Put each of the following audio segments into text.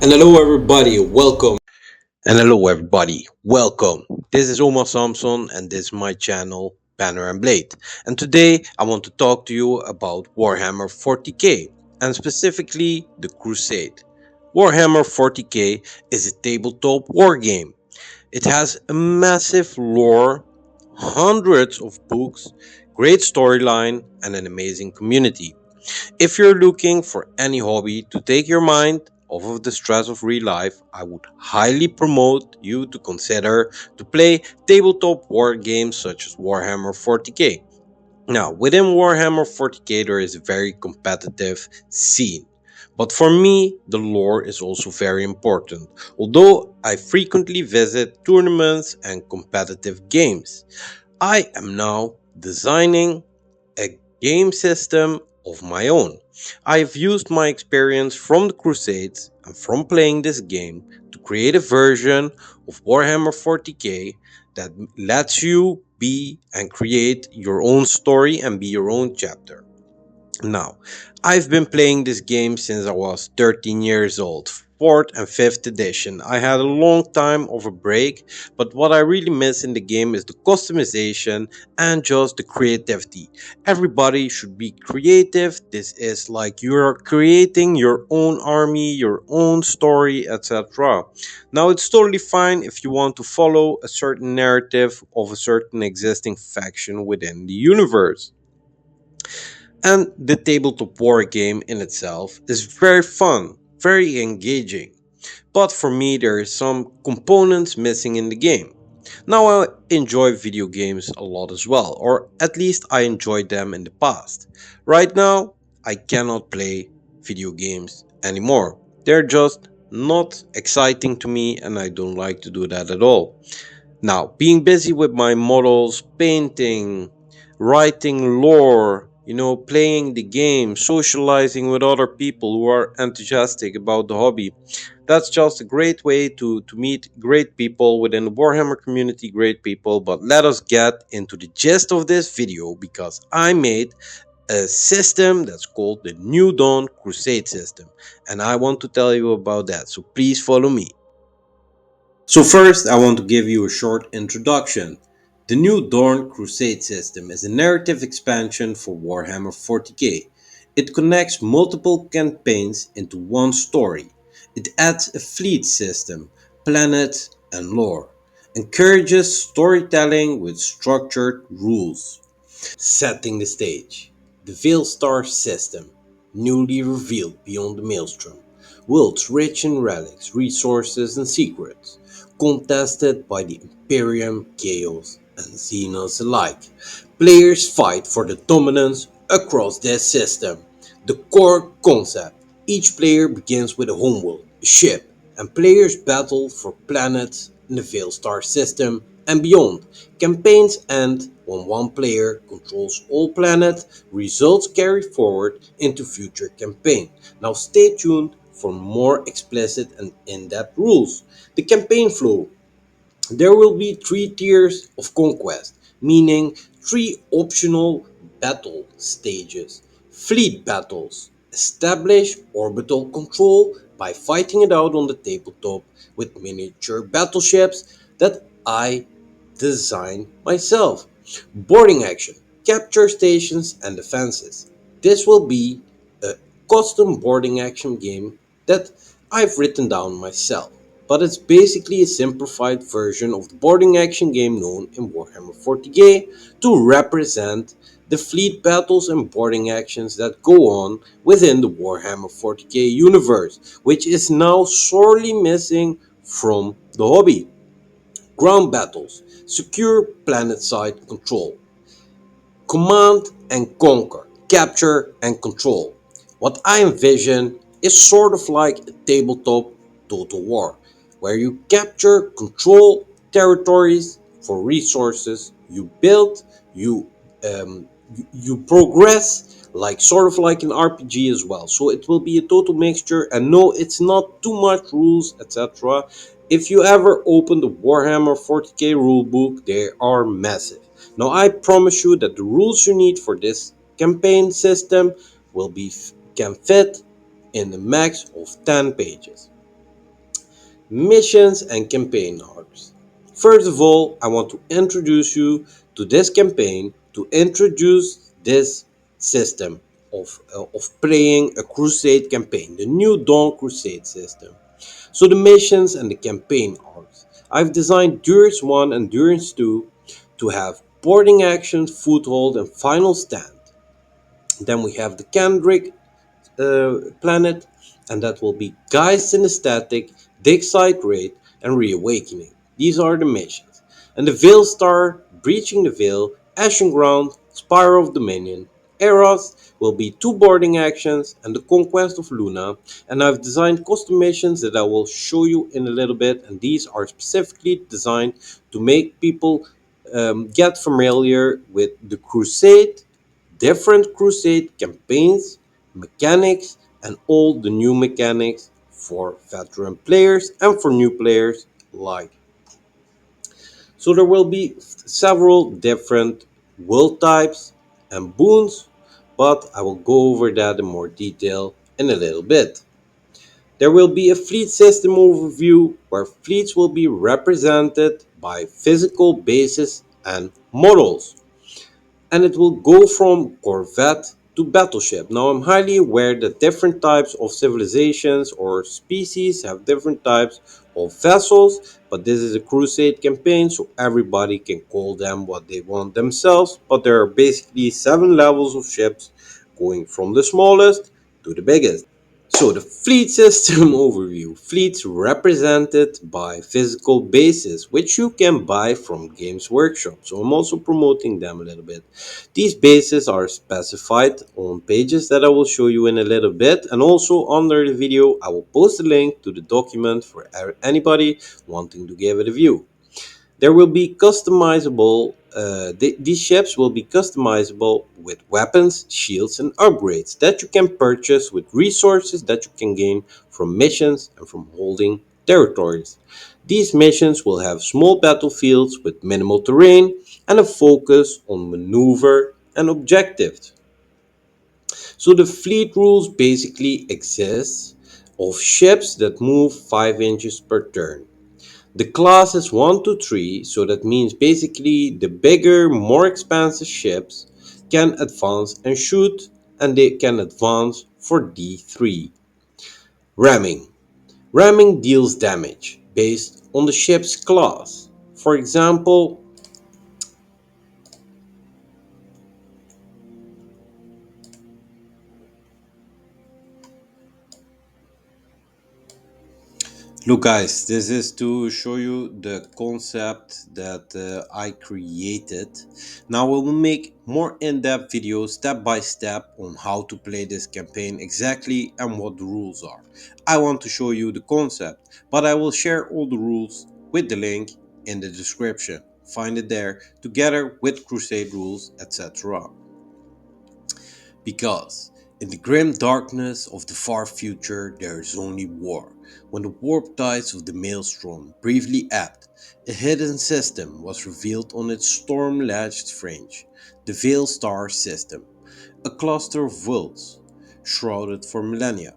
And hello everybody, welcome. And hello everybody, welcome. This is Omar Samson and this is my channel Banner and Blade. And today I want to talk to you about Warhammer 40k and specifically the Crusade. Warhammer 40k is a tabletop war game. It has a massive lore, hundreds of books, great storyline and an amazing community. If you're looking for any hobby to take your mind off of the stress of real life, I would highly promote you to consider to play tabletop war games such as Warhammer 40k. Now, within Warhammer 40k there is a very competitive scene. But for me, the lore is also very important, although I frequently visit tournaments and competitive games. I am now designing a game system of my own. I've used my experience from the Crusades and from playing this game to create a version of Warhammer 40k that lets you be and create your own story and be your own chapter. Now, I've been playing this game since I was 13 years old, 4th and 5th edition. I had a long time of a break, but what I really miss in the game is the customization and just the creativity. Everybody should be creative. This is like you're creating your own army, your own story, etc. Now, it's totally fine if you want to follow a certain narrative of a certain existing faction within the universe. And the tabletop war game in itself is very fun, very engaging. But for me, there are some components missing in the game. Now, I enjoy video games a lot as well, or at least I enjoyed them in the past. Right now, I cannot play video games anymore. They're just not exciting to me, and I don't like to do that at all. Now, being busy with my models, painting, writing lore, playing the game, socializing with other people who are enthusiastic about the hobby. That's just a great way to meet great people within the Warhammer community, great people. But let us get into the gist of this video because I made a system that's called the New Dawn Crusade System. And I want to tell you about that. So please follow me. So first, I want to give you a short introduction. The new Dawn Crusade system is a narrative expansion for Warhammer 40k. It connects multiple campaigns into one story. It adds a fleet system, planets, and lore. Encourages storytelling with structured rules. Setting the stage. The Veilstar system, newly revealed beyond the Maelstrom. Worlds rich in relics, resources, and secrets, contested by the Imperium, Chaos, and Xenos alike. Players fight for the dominance across this system. The core concept: each player begins with a homeworld, a ship, and players battle for planets in the Veilstar system and beyond. Campaigns end when one player controls all planets. Results carry forward into future campaign. Now stay tuned for more explicit and in-depth rules. The campaign flow: there will be three tiers of conquest, meaning three optional battle stages. Fleet battles: establish orbital control by fighting it out on the tabletop with miniature battleships that I designed myself. Boarding action: capture stations and defenses. This will be a custom boarding action game that I've written down myself, but it's basically a simplified version of the boarding action game known in Warhammer 40k to represent the fleet battles and boarding actions that go on within the Warhammer 40k universe, which is now sorely missing from the hobby. Ground battles: secure planet-side control. Command and conquer, capture and control. What I envision is sort of like a tabletop total war, where you capture, control territories for resources, you build, you you progress, like sort of like an RPG as well. So it will be a total mixture, and no, it's not too much rules, etc. If you ever open the Warhammer 40k rulebook, they are massive. Now I promise you that the rules you need for this campaign system will be can fit in the max of 10 pages. missions and campaign arcs. First of all, I want to introduce you to this campaign to introduce this system of playing a crusade campaign, the new Dawn Crusade system. So the missions and the campaign arcs. I've designed Durance 1 and Durance 2 to have boarding action, foothold and final stand. Then we have the Kendrick planet, and that will be Geist in the Static, Dig Site Raid, and Reawakening. These are the missions. And the Veil Star, Breaching the Veil, Ashen Ground, Spiral of Dominion. Eros will be two boarding actions and the Conquest of Luna. And I've designed custom missions that I will show you in a little bit. And these are specifically designed to make people get familiar with the Crusade, different Crusade campaigns, mechanics, and all the new mechanics for veteran players and for new players alike. So there will be several different world types and boons, but I will go over that in more detail in a little bit. There will be a fleet system overview where fleets will be represented by physical bases and models, and it will go from corvette to battleship. Now, I'm highly aware that different types of civilizations or species have different types of vessels, but this is a crusade campaign, so everybody can call them what they want themselves. But there are basically 7 levels of ships, going from the smallest to the biggest. So the fleet system overview. Fleets represented by physical bases, which you can buy from Games Workshop. So I'm also promoting them a little bit. These bases are specified on pages that I will show you in a little bit. And also under the video, I will post a link to the document for anybody wanting to give it a view. There will be customizable, these ships will be customizable with weapons, shields, and upgrades that you can purchase with resources that you can gain from missions and from holding territories. These missions will have small battlefields with minimal terrain and a focus on maneuver and objectives. So the fleet rules basically exist of ships that move 5 inches per turn. The class is 1 to 3, so that means basically the bigger, more expansive ships can advance and shoot, and they can advance for D3. Ramming. Ramming deals damage based on the ship's class. For example, look guys, this is to show you the concept that I created. Now we will make more in-depth videos step by step on how to play this campaign exactly and what the rules are. I want to show you the concept, but I will share all the rules with the link in the description. Find it there together with Crusade rules, etc. Because in the grim darkness of the far future there is only war. When the warp tides of the maelstrom briefly ebbed, a hidden system was revealed on its storm-lashed fringe, the Veil Star System, a cluster of worlds, shrouded for millennia.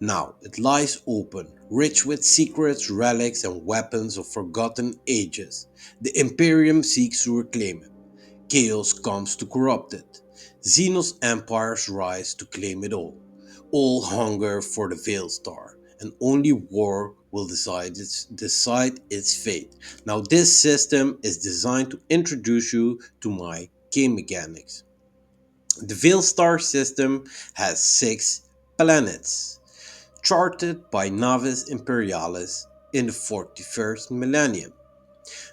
Now it lies open, rich with secrets, relics and weapons of forgotten ages. The Imperium seeks to reclaim it. Chaos comes to corrupt it. Xenos empires rise to claim it all. All hunger for the Veil Star, and only war will decide its fate. Now, this system is designed to introduce you to my game mechanics. The Veil Star system has 6 planets, charted by Navis Imperialis in the 41st millennium.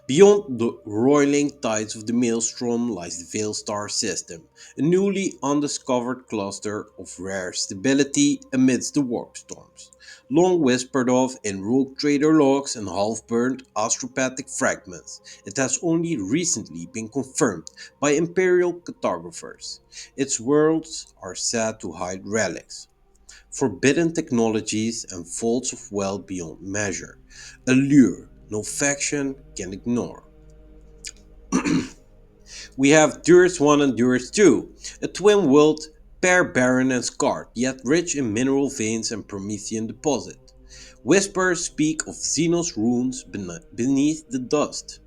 Beyond the roiling tides of the Maelstrom lies the Veil Star System, a newly undiscovered cluster of rare stability amidst the warp storms, long whispered of in rogue trader logs and half-burned astropathic fragments. It has only recently been confirmed by Imperial cartographers. Its worlds are said to hide relics, forbidden technologies and vaults of wealth beyond measure, a lure no faction can ignore. We have Durance 1 and Durance 2, a twin world, pair barren and scarred, yet rich in mineral veins and Promethean deposit. Whispers speak of Xenos runes beneath the dust.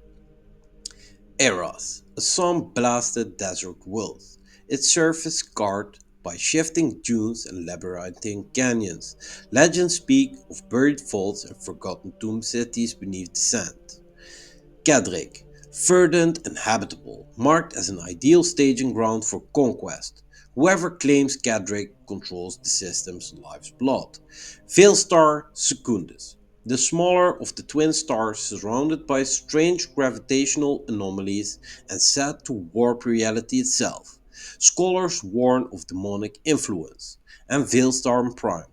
Eras, a sun-blasted desert world, its surface scarred by shifting dunes and labyrinthine canyons. Legends speak of buried vaults and forgotten tomb cities beneath the sand. Cadric, verdant and habitable, marked as an ideal staging ground for conquest. Whoever claims Cadric controls the system's life's blood. Veilstar Secundus, the smaller of the twin stars surrounded by strange gravitational anomalies and said to warp reality itself. Scholars warn of demonic influence. And Veilstar Prime,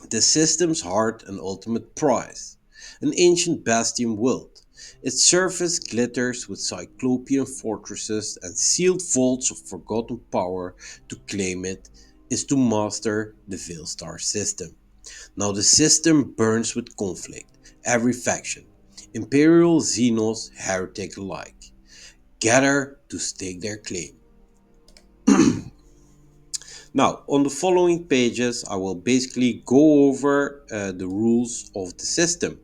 the system's heart and ultimate prize, an ancient bastion world. Its surface glitters with cyclopean fortresses and sealed vaults of forgotten power. To claim it is to master the Veilstar system. Now the system burns with conflict, every faction, Imperial, Xenos, heretic alike, gather to stake their claim. Now, on the following pages, I will basically go over the rules of the system.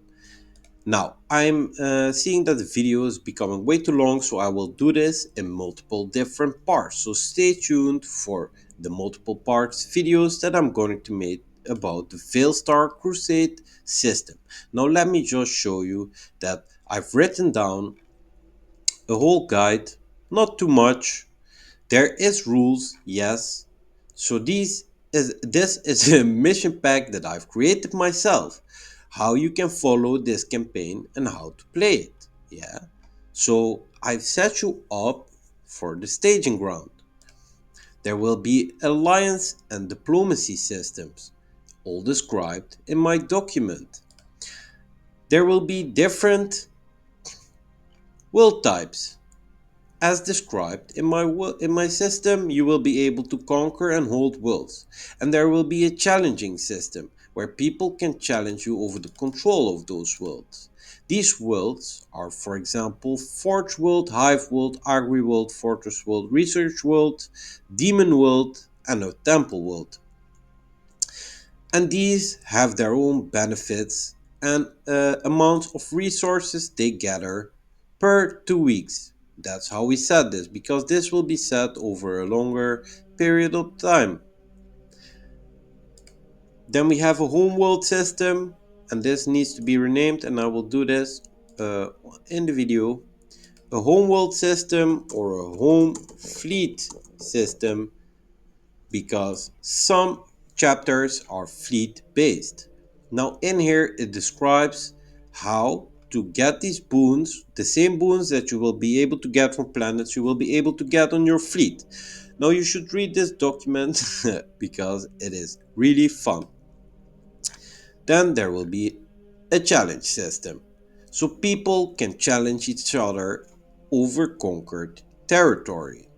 Now, I'm seeing that the video is becoming way too long, so I will do this in multiple different parts. So stay tuned for the multiple parts videos that I'm going to make about the Veilstar Crusade system. Now, let me just show you that I've written down a whole guide, not too much. There is rules, yes. So this is a mission pack that I've created myself. How you can follow this campaign and how to play it. Yeah. So I've set you up for the staging ground. There will be alliance and diplomacy systems, all described in my document. There will be different world types. As described in my system, you will be able to conquer and hold worlds, and there will be a challenging system where people can challenge you over the control of those worlds. These worlds are, for example, Forge World, Hive World, Agri World, Fortress World, Research World, Demon World, and a Temple World. And these have their own benefits and amounts of resources they gather per 2 weeks. That's how we set this, because this will be set over a longer period of time. Then we have a home world system, and this needs to be renamed, and I will do this uh, in the video. A home world system or a home fleet system, because some chapters are fleet based. Now, in here, it describes how to get these boons, the same boons that you will be able to get from planets, you will be able to get on your fleet. Now, you should read this document because it is really fun. Then there will be a challenge system, so people can challenge each other over conquered territory.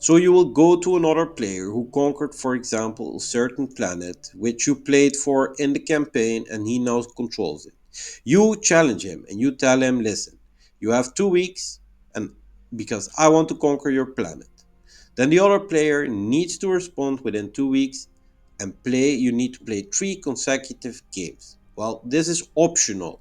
So you will go to another player who conquered, for example, a certain planet which you played for in the campaign and he now controls it. You challenge him and you tell him, listen, you have 2 weeks and because I want to conquer your planet. Then the other player needs to respond within 2 weeks and you need to play 3 consecutive games. Well, this is optional,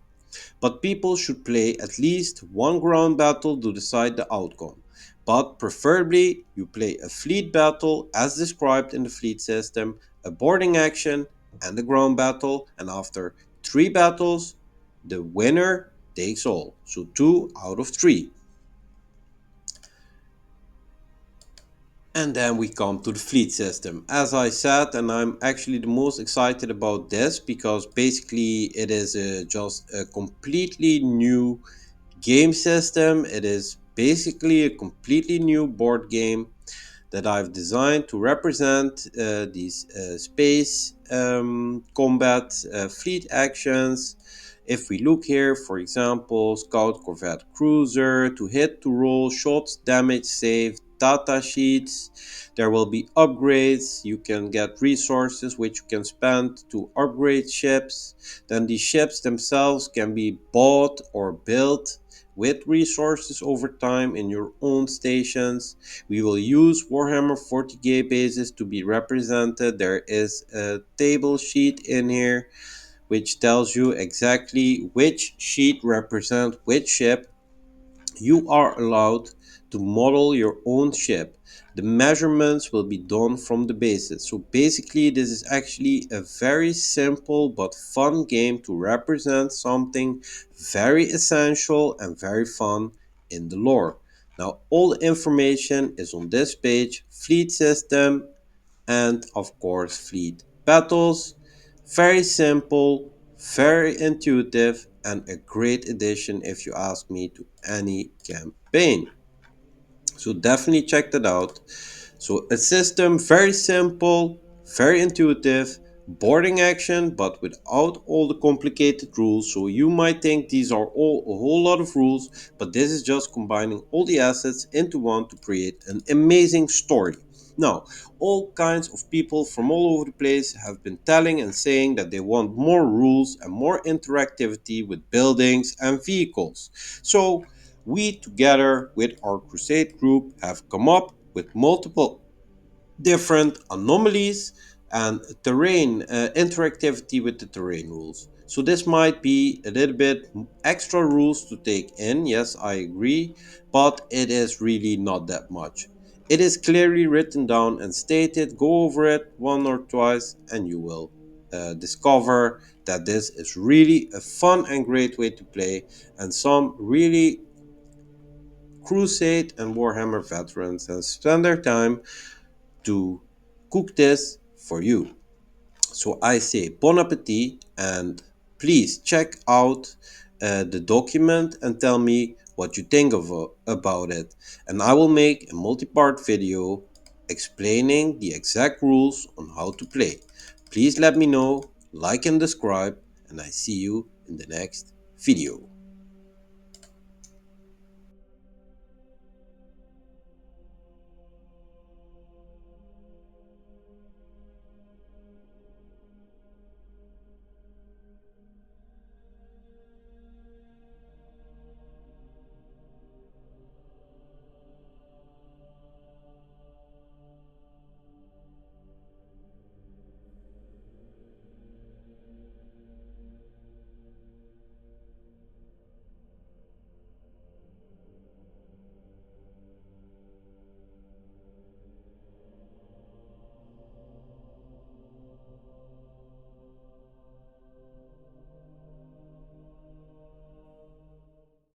but people should play at least one ground battle to decide the outcome. But preferably, you play a fleet battle as described in the fleet system, a boarding action, and a ground battle, and after 3 battles, the winner takes all. So 2 out of 3. And then we come to the fleet system. As I said, and I'm actually the most excited about this because basically it is just a completely new game system. It is basically a completely new board game that I've designed to represent these space combat fleet actions. If we look here, for example, Scout, Corvette, Cruiser, to hit, to roll, shots, damage, save, data sheets. There will be upgrades. You can get resources which you can spend to upgrade ships. Then the ships themselves can be bought or built with resources over time in your own stations. We will use Warhammer 40k bases to be represented. There is a table sheet in here which tells you exactly which sheet represents which ship. You are allowed to model your own ship. The measurements will be done from the basis. So basically, this is actually a very simple but fun game to represent something very essential and very fun in the lore. Now, all the information is on this page: fleet system and, of course, fleet battles. Very simple, very intuitive, and a great addition, if you ask me, to any campaign. So definitely check that out. So a system very simple, very intuitive, boarding action, but without all the complicated rules. So you might think these are all a whole lot of rules, but this is just combining all the assets into one to create an amazing story. Now, all kinds of people from all over the place have been telling and saying that they want more rules and more interactivity with buildings and vehicles. So we, together with our Crusade group, have come up with multiple different anomalies and terrain interactivity with the terrain rules. So this might be a little bit extra rules to take in. Yes, I agree, but it is really not that much. It is clearly written down and stated. Go over it one or twice and you will discover that this is really a fun and great way to play, and some really Crusade and Warhammer veterans have spent their time to cook this for you. So I say bon appetit, and please check out the document and tell me what you think about it. And I will make a multi-part video explaining the exact rules on how to play. Please let me know, like and subscribe, and I see you in the next video.